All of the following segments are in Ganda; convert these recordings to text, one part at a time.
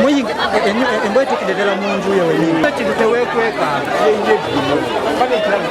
Muyinga embwe tukidedela mu nju yewe ni. Kintu tewekweka. Bale kirabo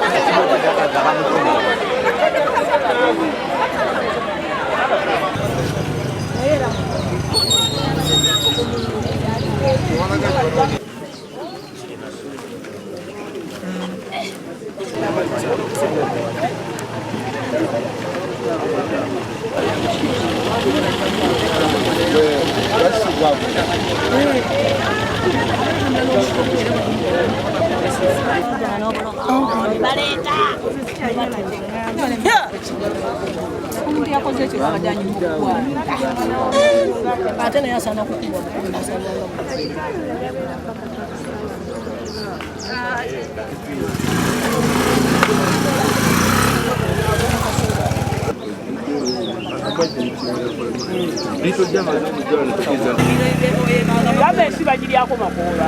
Gabe sibagiri yako makola.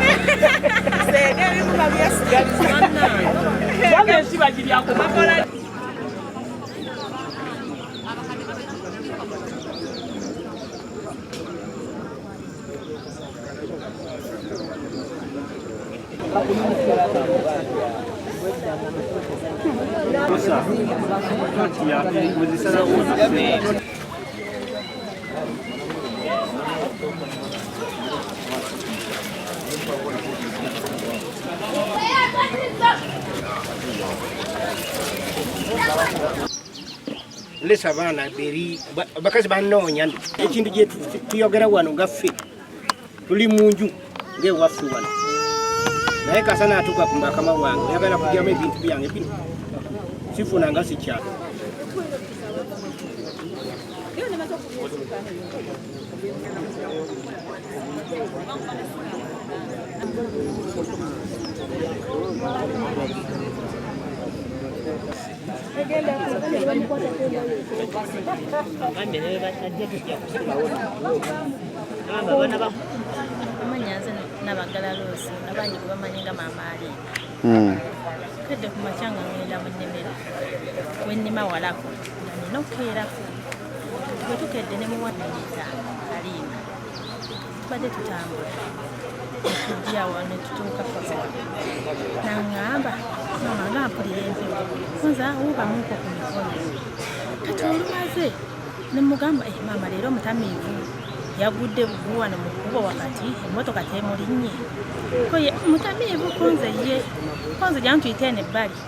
Sege mukabya sigari sana. Gabe sibagiri yako makola. Lesa bana beri bakazi banoonya ekintu gye tuyogera wano gaffe tuli munju nge waffe wano naye kasana atuka kumbakama wange yagala kujyamu ebintu byange bino sifuna nga sikya amanyaze n'abagalalosi abangi kubamanyinga maamaali kedde ku makyanga ngenda mu nnimiro wennima walako nina okukeerako bwe tukedde ne muwaddeeta alimba tubadde tutambula tujjawa ne tutuuka pawa naŋŋamba nga mpulira empewo nza wuubamuuko ku mikono kati olumaze ne mugamba maama leero mutamiivu yagudde buggu wano mu kkubo wakati emmotoka temulinnye koye mutamiivu konze ye konze jantuyite eno ebbali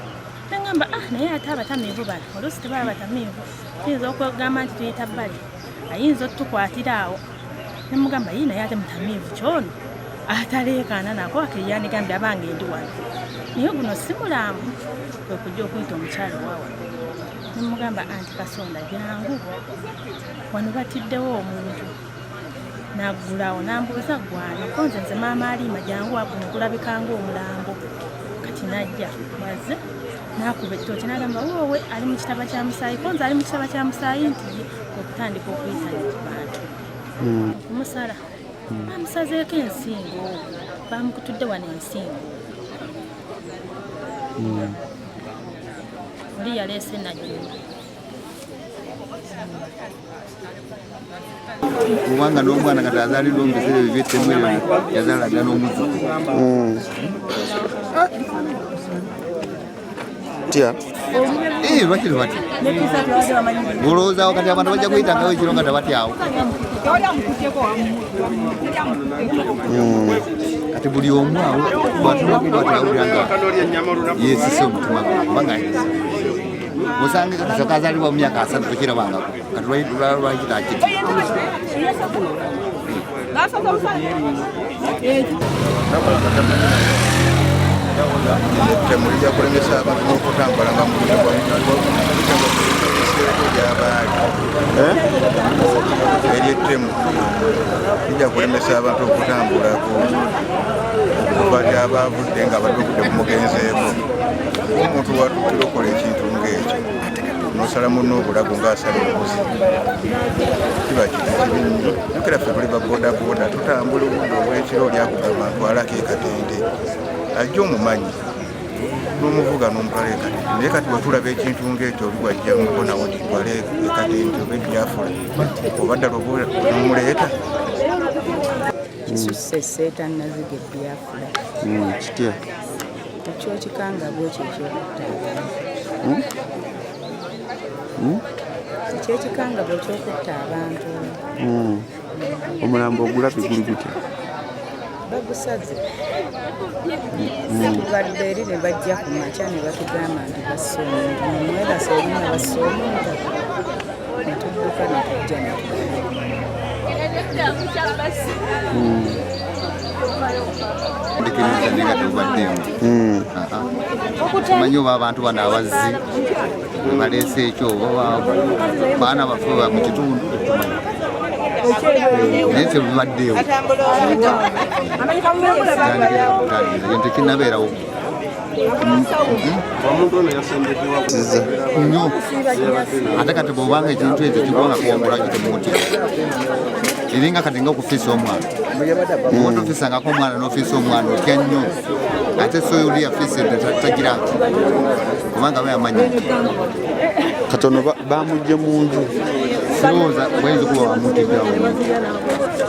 naŋŋamba naye ate abatamiivu bano oluusi tebaba batamiivu tuyinza okugamba nti tuyita bbali ayinza otutukwatira awo ne mugamba ye naye ate mutamiivu kyono ataleekaana nako akiriyanigambye abange ndi wano naye guno si mulamu kwe kujja okuyita omukyalo wawa ne mugamba anti Kasonda jangu wano batiddewo omuntu naggulawo nambuuza gwano konze nze maama Alima jangu waguno kulabikanga omulambo kati najja maze nakuba ettooki nagamba woowe ali mu kitaba kya musaayi konze ali mu kitaba kya musaayi nti okutandika okuyita bantu okumusala bamusazeeko ensingo bamukutudde wano ensingo oli yaleese najjumba kubanga n'omwana kati azaalirwa mu biseera ebyo eby'ettemwerero yazaalaga n'omuzzukulu tya bakiri bati olowoozawo kati abantu bajja kuyitangawo ekiro nga tabatyawo kati buli omu awo batulagibwatawulira nga yeesise omutima kubanga osange kati kazaalibwa mu myaka 3 tokirabangako kati lwakita kiti temulija kulemesa abantu n'okutambula nga mulyabaali eryettemu lijja kulemesa abantu okutambulako okuva gyabavudde nga badde okudde kumugenzeeko omuntu watuukira okola ekintu ng'ekyo n'osala munno obulago ng'asala embuzi kiba kintu kibi nnyo jukira ffe tuli babodaboda tutambula obudde obw'ekiro olyakugamba ntwalako ekatende ajja omumanyi n'omuvuga n'omutwala ekatende naye kati bwe tulaba ekintu ng'ekyo oli wajja mubonawo nti twale ekatende oba ebyafula oba ddala n'omuleeta kisusse seetannazige Biafra. Kitya? Ekyokikangabwa ekyo ekyokutta abantu. Ekyekikangabwa ekyokutta abantu. Omulambo ogulabye guli gutya? Bagusaze. Tubadde eri ne bajja ku makya ne batugamba nti basoomunta. Mwebase eri ne basoomunta. Ne tudduka ne tujja ne Manyi oba abantu bano abazzi baleese ekyo baana baffe mu kitundu naye tebibaddeewo tekinabeerawo nnyo ate kati bw'obanga ekintu ekyo kigwanga kuwangula kitemuti eringa kati nga okufiisa omwana oba tofiisangako omwana n'ofiisa omwana otya nnyo ate so oli yafiisidde tagira nti kubanga bayamanyi katono bamugye mu nju sirowooza bwayinza okuba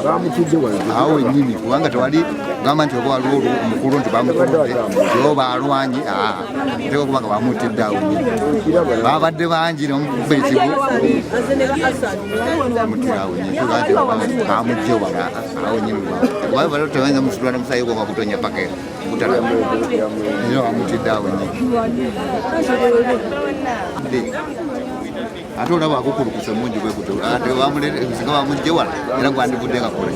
bamutiddeawo awo wennyini kubanga tewali gamba nti oba waliwo omukulu nti bamutudde oba alwanyi teka okubanga bamutiddeawo babadde bangi nomukuba ekibu mutirawo bamugye wala awo nyini kuba tebayinza musitula nemusayi gwa bakutonya paka butala era bamutiddeawo nyini ate olaba akukulukuse mungi bwe kuto ate singa bamugye wala era gwandivudde nga kule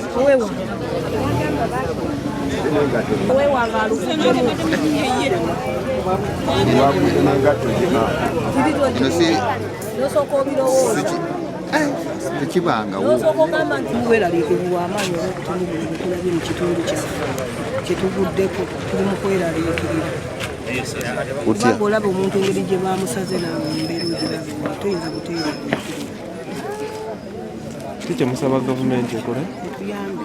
tekibangawo obweraliikirivu amaanyi olw'okutono buli bwe tulabye mu kitundu kyaffe kyetuvuddeko tuli mu kweraliikirira kubanga olaba omuntu engeri gye bamusaze nawe embeera ogirabe toyinza kuteeraliikirira kiki musaba gavumenti ekole etuyambe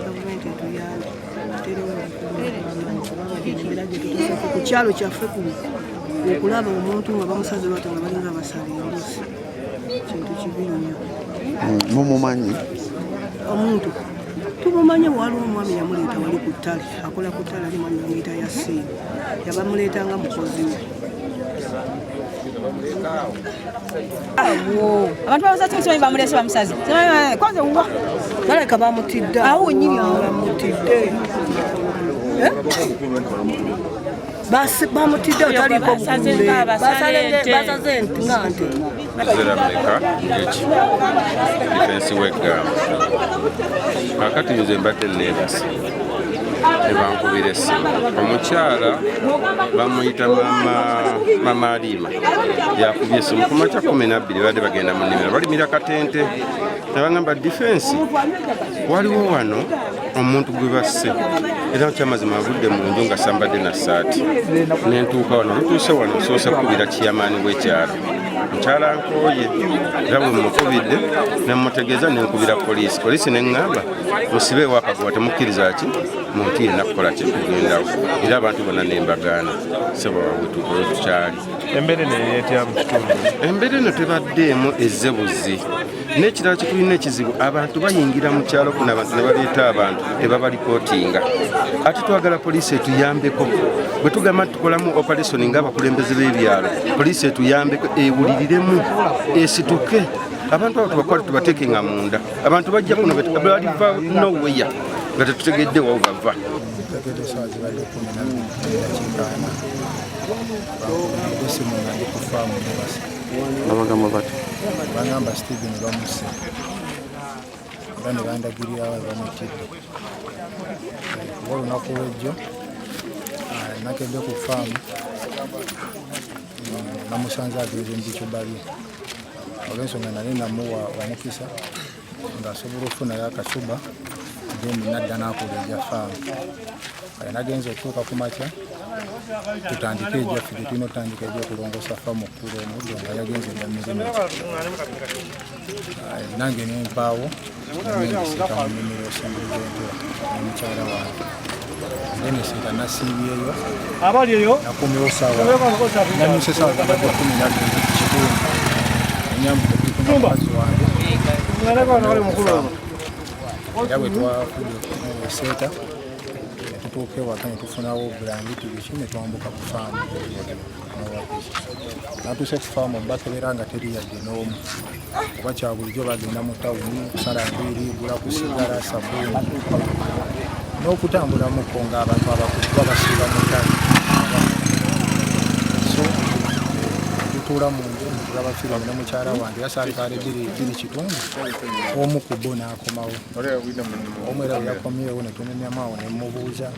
gavumenti etuyambe terewo embeera gye tutuuseko ku kyalo kyaffe kuno okulaba omuntu nga bamusaze lwate nga balinga basala embuzi kintu kibi nnyo mumumanyi omuntu tumumanyi waliwo omwami yamuleeta wali ku ttale akola ku ttale ali mwami bamuyita Yasiini yabamuleetanga mukozi we abantu bamusaze kimusimanyi bamulese bamusaze kwanza uwa baleka bamutidde awo nyini bamutidde bamutidde otaliko bukule basaze ente nga nte Zerameka ngeki defensi w'eggamba kakati nze mbadde neebase nebankubira essimu omukyala bamuyita mama Aliima yakubye essimu ku makya 12 badde bagenda mu nnimiro balimira katente nebagamba defensi waliwo wano omuntu gwe basse era kyamazima avudde mu nju nga sambadde na ssaati nentuuka wano ntuuse wano nsoose kubira kiyamaani w'ekyalo mukyala nkooye era bwe mukubidde nemutegeeza nenkubira poliisi neŋŋamba musibeewo akaguwa temukkiriza ki muntiire nakukola kyekugendawo era abantu bonna nembagaana sebawabwetukoyo tukyali embeera eno ereetya mu kitundu embeera eno tebaddeemu ezzebuzi n'ekirala kyetulina ekizibu abantu bayingira mu kyalo kuno abantu ne baleeta abantu tebabalipootinga ate twagala poliisi etuyambeko bwe tugamba tukolamu operation ng'abakulembeze b'ebyalo poliisi etuyambeko ewuliriremu esituke abantu abo tubakwate tubateekenga munda abantu bajja kuno baliva noweya nga tetutegedde wawo bava abagamba bati bagamba Stephen bamuse era ne bandagirira awo bamutidde kuba olunaku lwejjo nakedde ku faamu namusanze agenze mubikyobalye olw'ensonga nali namuwa omukisa ng'asobola okufunayo akasuba then nadda n'akola ejja faamu nagenza okutuuka ku makya tutandike ejjaffe gye tulina otandika egyokulongosa faamu okkula omuddo nga yagenze ejja mirimu nange nempaawo nendisika mu nnimiro osembuliza entula n'omukyala wange ndenesiika nasiibyeyo nakumiwo saawa nanyuse saawa zabadde 12 ku kitundu enyambuka omukazi wange era bwe twafudde eseeta tutuuka ewaka ne tufunawo bulangiti biki ne twambuka ku faamu natuuse ku faamu bakebera nga teri yadde n'omu kuba kya bulijjo bagenda mu tawuni kusala nviiri gula ku sigala sabbuuni n'okutambula muko ng'abantu abakuba basiiba mu ttale so tutuula mu nju tulaba firimu ne mukyala wange yasaalifaale bbiri kitundu omu ku bo n'akomawo omu era bwe yakomyewo ne tunyumyamu ne mubuuza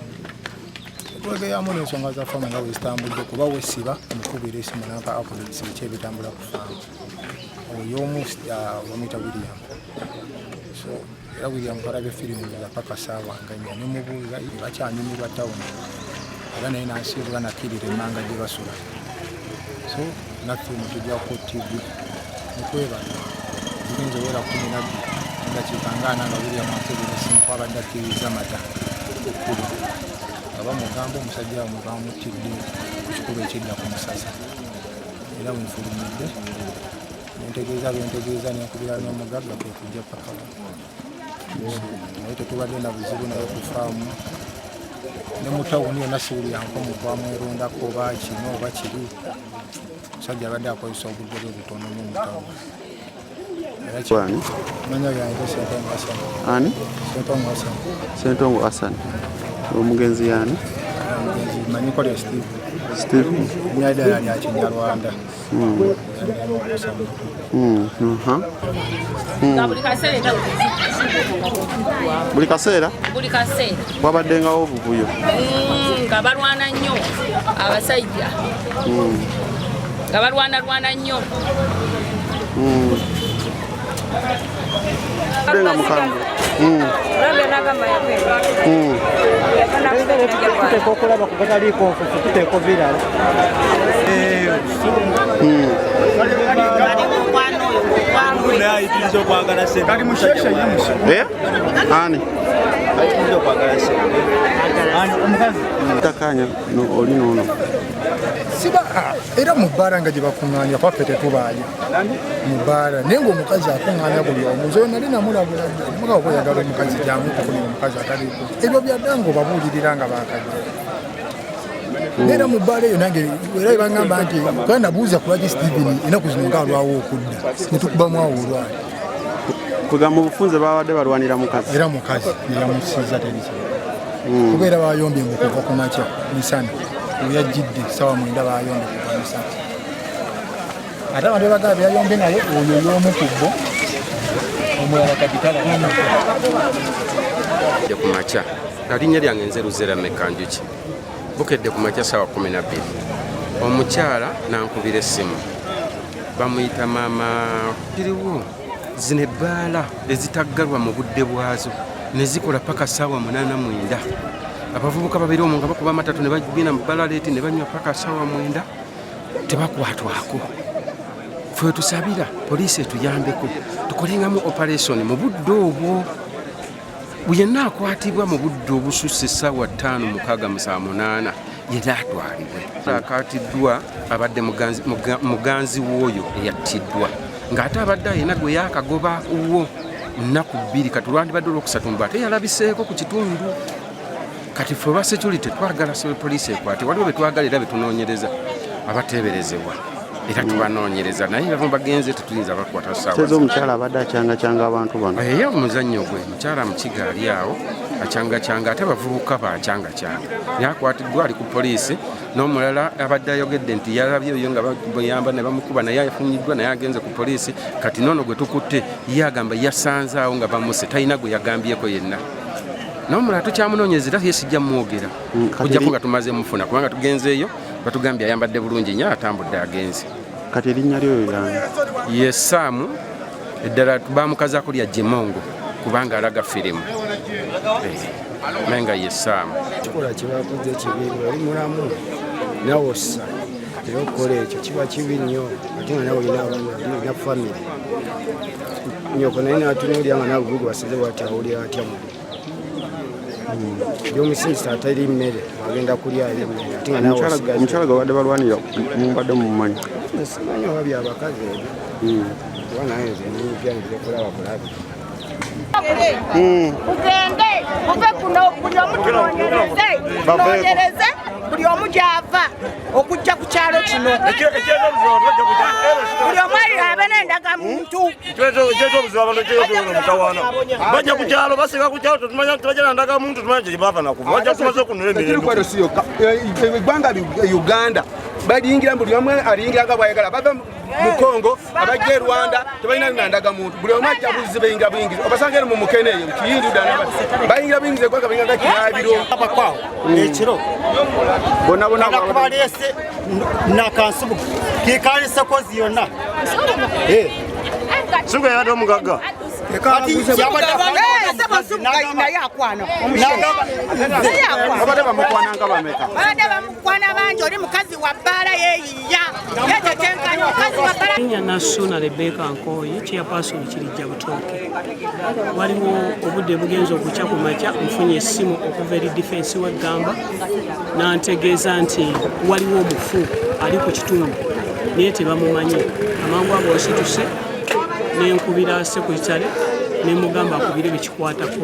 twegeyamu n'ensonga za faamu nga wezitambudde kuba wesiba omukubira esimu nampa apuletsi biki ebitambula ku faamu oyomu bamuyita William so era William twalabye firimu za paka saawa nga nnya ne mubuuza bakyanyumirwa tawuni era naye nansiibula nakkirira emmanga gye basula so naffe mutujja ku TV nekwebala zirinza owera 12 endakiika nga 4 nga William akebera esimu kwabadde akkiriza mata okkuba aba mugamba omusajja wamwe bamutidde ku kikuba ekidda ku musasa era wenfulumidde nentegeeza bentegeeza nenkubira n'omugagga kwe kujja paka naye tetubadde na buzibu naye ku faamu ne mu tawuni yonna siwulyankomu twamwerondako oba kino oba kiri omusajja abadde akozesa obudde bwe butono ne mu tawuni manya yange Sentongo Hassan. Ani? Sentongo Hassan. Sentongo Hassan. Omugenzi yani? Omugenzi manyikole Steve. Steve. Nyada yali Kinyarwanda. Buli kaseera wabaddengawo obuvuyo nga balwana nnyo abasajja nga balwana nnyo nga mukambwe tuteeka okulaba ku gataliiko nfufu tuteeka ovirala ayitiriza okwagala ani takanya oli noono siba era mu bbaala nga gye bakuŋŋaanya kwaffe tetubaayo mu bbaala naye ng'omukazi akuŋŋaanya buli omu nze nali namulabula nemugaba kweyagala omukazi gyamutukuli omukazi ataliiko ebyo byadda ng'obabuulirira nga bakajja era mu bbaala eyo nange era bangamba nti kuba nabuuza ku lwaki Stephen enaku zino nga alwawo okudda ne tukubamu awo olwali kwega mu bufunze babadde balwanira mukazi era mukazi neyamusiiza teriki kubeera bayombye okuva ku makya misana oyajjidde sawa mwenda bayombe kuva misana ate abantu bebagaba byayombe naye oyo y'omu ku bo omulala kapitala ku makya alinnya lyange nze Luzera Mekanjuki bukedde ku makya sawa 12 omukyala nankubira essimu bamuyita maama kiriwo zino ebbaala ezitaggalwa mu budde bwazo ne zikola paka saawa 8:09 abavubuka babiri omu nga bakuba amatatu ne bagenda mu bbaala leeti ne banywa paka saawa 9 tebakwatwako ffe tusabira poliisi etuyambeko tukolengamu operation mu budde obwo yenna akwatibwa mu budde obususse essaawa 5:6 yenna atwalibwe akaatiddwa abadde muganzi w'oyo eyattiddwa ng'ate abadde ayina gwe yaakagoba wo nnaku 2 kati lwandibadde olwokusatu mbu ate yalabiseeko ku kitundu kati ffe oba security twagala poliisi ekwate waliwo betwagala era betunoonyereza abateeberezebwa era tubanoonyereza naye bavu bagenze tetuyinza bakwata saawa omukyala abadde acyangacanga abantu bano ye omuzannyo gwe mukyala mukiga ali awo acyangacanga ate bavubuka bacyangacanga yakwatiddwa ali ku poliisi n'omulala abadde ayogedde nti yalabye eyo nga bayamba ne bamukuba naye yafunyiddwa naye agenze ku poliisi kati noono gwe tukutte ye agamba yasanzaawo nga bamuse talina gwe yagambyeko yenna n'omulala tukyamunoonyezera yesijja mumwogera kujjako nga tumaze mufuna kubanga tugenzeeyo batugambye ayambadde bulungi nnyo atambudde agenze kati erinnya lyoyo yange ye Saamu eddala bamukazaako lya Jemongo kubanga alaga firimu naye nga ye Saamu kikola kyebakoze kibi oli mulamu nawe ossa era okukola ekyo kiba kibi nnyo ate nga nawe olina famire nyoko naye natunuulya nga nawe gugu basize bwati awulira atya mu byomusindisa atali mmere agenda kulyayo emmere ate nga nawe omukyala gwe badde balwanira mumbadde mumumanyi simanyi oba byabakazi ebyo kuba naye nze nipya nebyokulaba kulabi ugende uve kuno buli omu tunoonyereze buli omu gy'ava okujja ku kyalo kino buli omu abe n'endagamuntu bajja ku kyalo basika ku kyalo tetumanya tebajja na ndagamuntu tumanya kye bava nakuva bajja tumaze okunula emirembe eggwanga Uganda baliyingira buli omu aliyingira nga bwayagala bava mu Congo abajja e Rwanda tebalina na ndagamuntu buli omu ajja buzize bayingira buyingiza obasanga eri mu mukene eyo kiyindi ddala bayingira buyingiza eggwanga bayingira nga kirabiro abakwawo ekiro bonna baleese nakansubu kikalise kozi yonna suga yabadde omugagga abadde bamukwananga bameka badde bamukwana bangi oli mukazi wa bbaala yeeyiya yetetenkanya omukazi wa bbaala Kenya National Rebecca Nkoyi chairperson Kirijja Butooke waliwo obudde bugenza okukya ku makya nfunye essimu okuva eri defense w'eggamba nantegeeza nti waliwo omufu ali ku kitundu naye tebamumanyi amangu ago osituse nenkubira sekutale nemugamba akubire bekikwatako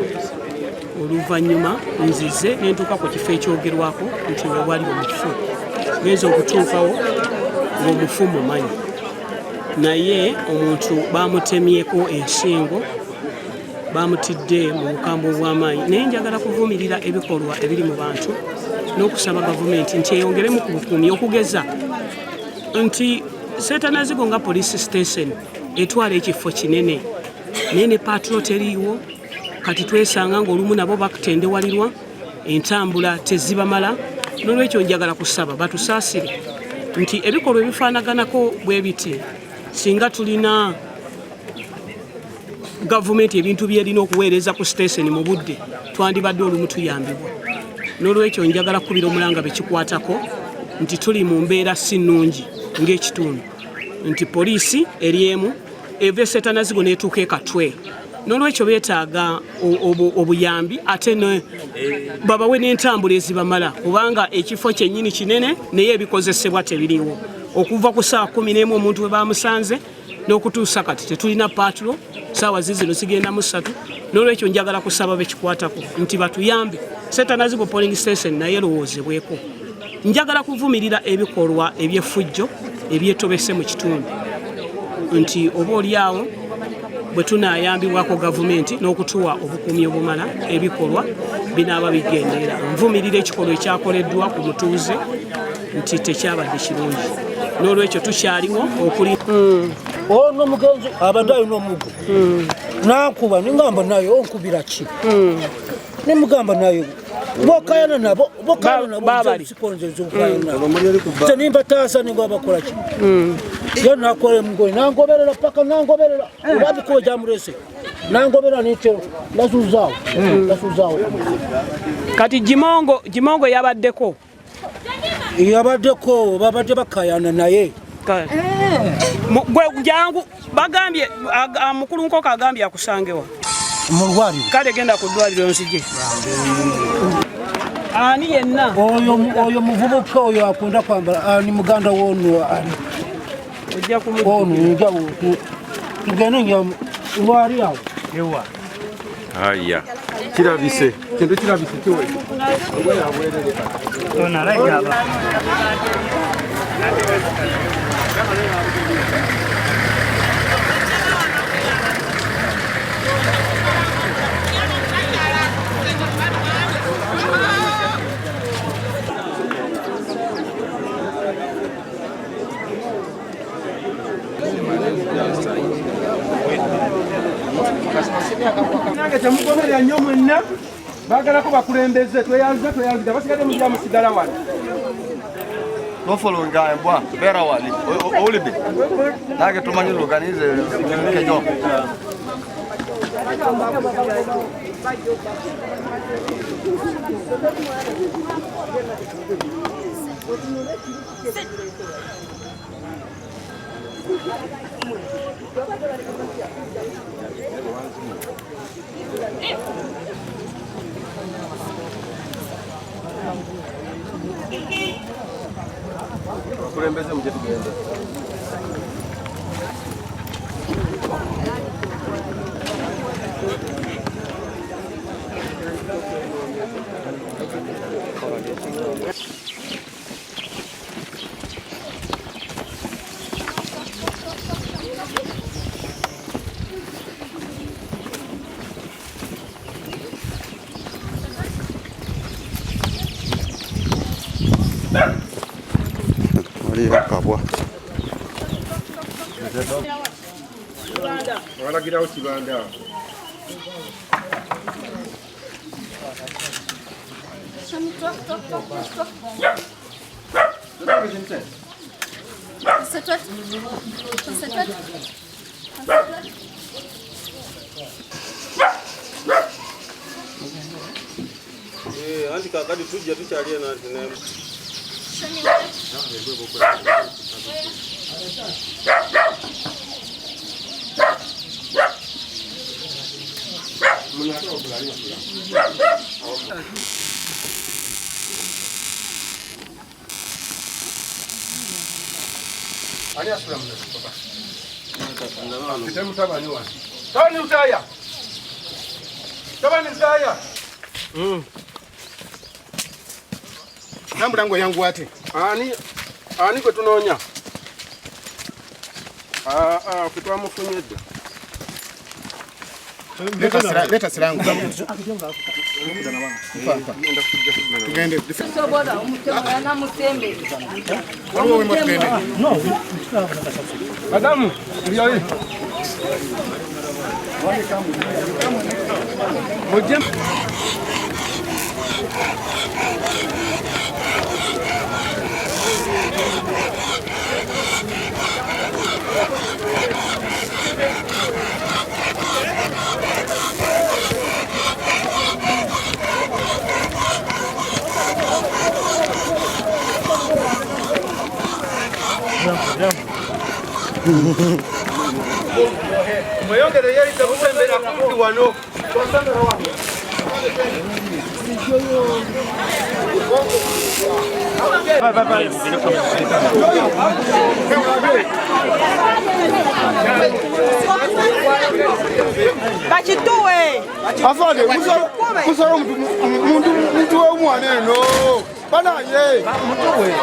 oluvannyuma nzize nentuuka ku kifo ekyogerwako nti wewali omufu genza okutuukawo ng'omufu mumanyi naye omuntu bamutemyeko ensingo bamutidde mu bukambwe obw'amaanyi naye njagala kuvumirira ebikolwa ebiri mu bantu n'okusaba gavumenti nti eyongeremu ku bukuumi okugeza nti Ssetanazigo nga police station etwala ekifo kinene naye ne patro teriiwo kati twesanga ng'olumu nabo bakutendewalirwa entambula tezibamala n'olwekyo njagala kusaba batusaasire nti ebikolwa ebifaanaganako bwe biti singa tulina gavumenti ebintu byerina okuweereza ku station mu budde twandibadde olumu tuyambibwa n'olwekyo njagala kubira omulanga bekikwatako nti tuli mu mbeera si nnungi ng'ekitundu nti poliisi eri emu eva e Ssetanazigo n'etuuka e Katwe n'olwekyo beetaaga obuyambi ate babawe n'entambula ezibamala kubanga ekifo kyennyini kinene naye ebikozesebwa tebiriiwo okuva ku ssaawa 11 omuntu we bamusanze n'okutuusa kati tetulina patro ssaawa zizino zigenda mu 3 n'olwekyo njagala kusaba bekikwatako nti batuyambe Ssetanazigo polling station naye erowoozebweko njagala kuvumirira ebikolwa eby'effujjo ebyetobese mu kitundu nti oba oliawo bwe tunaayambibwako gavumenti n'okutuwa obukuumi obumala ebikolwa binaaba bigendeera nvumirira ekikolwa ekyakoleddwa ku mutuuze nti tekyabadde kirungi n'olwekyo tukyaliwo okuli ono mugenzi abadde alina omuggo nankuba ningamba naye onkubira ki nimugamba naye bokayana nabo tenimbatasa ningo abakola ki yo nakole mugoye nangoberera paka nangoberera olabikuba gyamulese nangoberera nikyo nasuzaawo kati Jimongo yabaddeko babadde bakayana naye gwe jangu bagambye mukulu nkoko agambye akusangewa mu lwaliro kale genda ku ddwaliro nsije ani yenna oyo muvubuka oyo akunda kwambala ni muganda wonu ojja kumujja tugende nya lwali awo ewa aya kirabise kintu kirabise kiwe ona like aba nange temugoberera nnyo mwenna baagalako bakulembeze tweyanzika basigadde mujja musigala wano nofolonga embwa beera wali owulidde nange tumanyi luganize kejo kulembeze muje tugende kabwa walagira ukibanda anti kakati tujja tukyalye nantinemu Ani asula mne papa. Kitemu tabani wa. Tabani utaya. Tabani utaya. Namulango yangu ate. Ani kwe tunonya. Kutwa mufunyedde. Leta sirangu. Tugende. Sobola umutemba na mutembe. Waliwo wema tugende. No. Madamu, ndio hii. Moja. Mweyongere yeri tabutembera kumpi wano. Twasembera wano. Bachituwe. Afande, kusoro mtu wa umwane no. Banaye.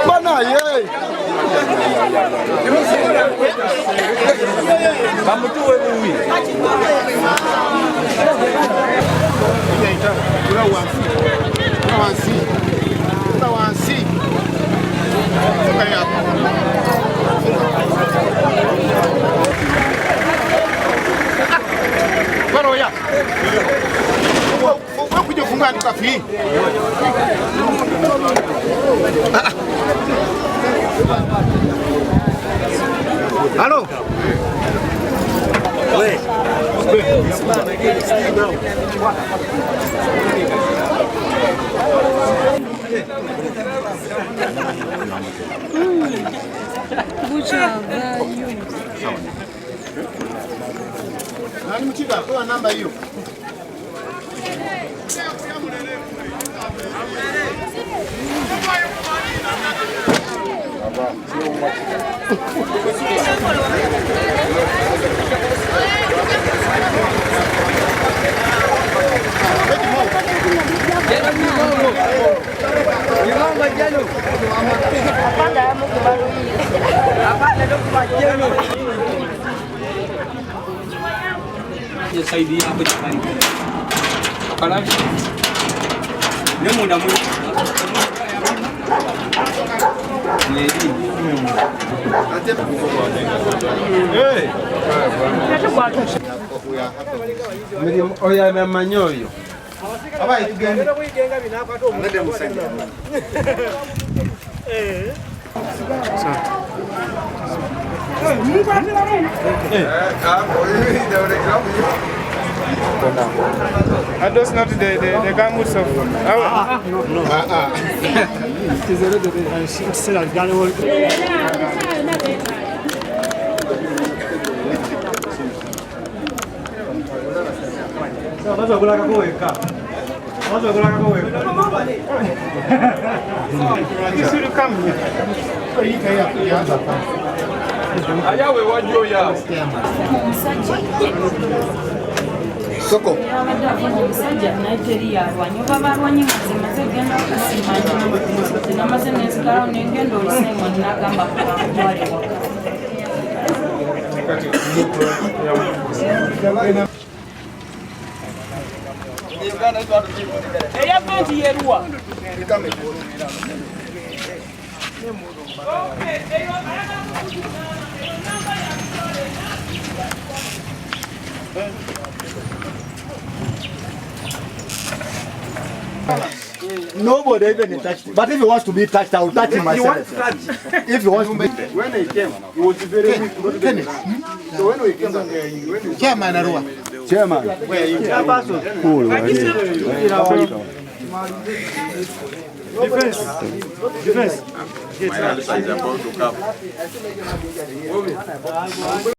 Banaye. Bamutuwe buwi. Kula wansi. Wansi. Kula wansi. Kaya. Baroya. Kuja funga tukafi. Allô? Oui. Nani mchika kwa namba hiyo? Saidia hapo jamani. Kalamu. Ni muda mwingi. Oya na manyoyo. Abai tugende. Ngende musenge. Are those not the garments of No. It is already still a garment. Sasa kulaka kuweka. Sasa kulaka kuweka. This will come here. Ayawe wajo ya. Soko. Nobody even touched it. But if he wants to be touched, I will touch him myself. If he wants to be. When he came, he was very weak. So when we came, Chairman Arua. Chairman. Cool. Defense. My answer is about to come.